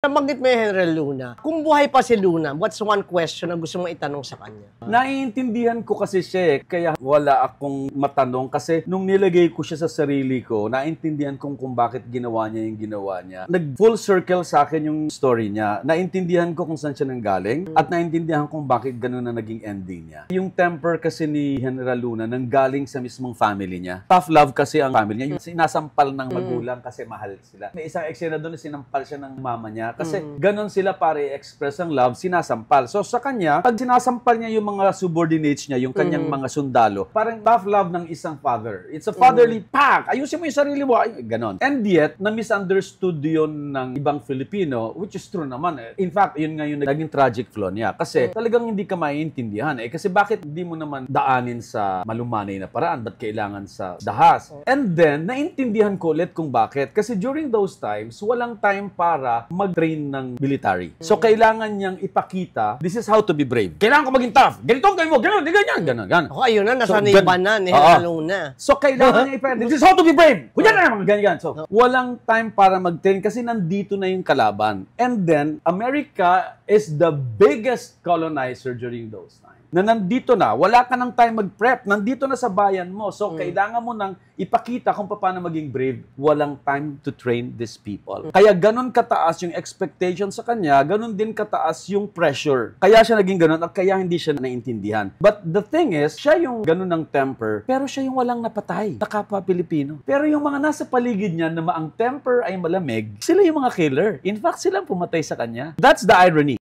Nabanggit mo yung General Luna. Kung buhay pa si Luna, what's one question na gusto mong itanong sa kanya? Naiintindihan ko kasi siya kaya wala akong matanong kasi nung nilagay ko siya sa sarili ko, naiintindihan kung bakit ginawa niya yung ginawa niya. Nag-full circle sa akin yung story niya. Naintindihan ko kung saan siya nanggaling at naintindihan kung bakit ganun na naging ending niya. Yung temper kasi ni General Luna nanggaling sa mismong family niya. Tough love kasi ang family niya. Yung sinasampal ng magulang kasi mahal sila. May isang eksena doon na sinampal siya ng mama niya. Kasi ganon sila para i-express ang love, sinasampal. So sa kanya, pag sinasampal niya yung mga subordinates niya, yung kanyang mga sundalo, parang tough love ng isang father. It's a fatherly pack. Ayusin mo yung sarili mo. Ay, ganon. And yet, na-misunderstood yun ng ibang Filipino, which is true naman. In fact, yun nga yung naging tragic flaw niya. Kasi talagang hindi ka maiintindihan. Kasi bakit hindi mo naman daanin sa malumanay na paraan? Ba't kailangan sa dahas? And then, naintindihan ko ulit kung bakit. Kasi during those times, walang time para mag-train ng military. So, kailangan niyang ipakita, this is how to be brave. Kailangan ko maging tough. Ganito ang gawin mo. Ganun, ganyan. Ako, ayun na, nasa naiba na, ni Luna. So, kailangan niya ipakita, this is how to be brave. Kunyan na naman, ganyan. So, walang time para mag-train kasi nandito na yung kalaban. And then, America is the biggest colonizer during those times. Na nandito na, wala ka ng time mag-prep, nandito na sa bayan mo. So, kailangan mo nang ipakita kung paano maging brave. Walang time to train these people. Kaya ganun kataas yung expectation sa kanya, ganun din kataas yung pressure. Kaya siya naging ganun at kaya hindi siya naintindihan. But the thing is, siya yung ganun ng temper, pero siya yung walang napatay na kapwa Pilipino. Pero yung mga nasa paligid niya na ang temper ay malamig, sila yung mga killer. In fact, sila ang pumatay sa kanya. That's the irony.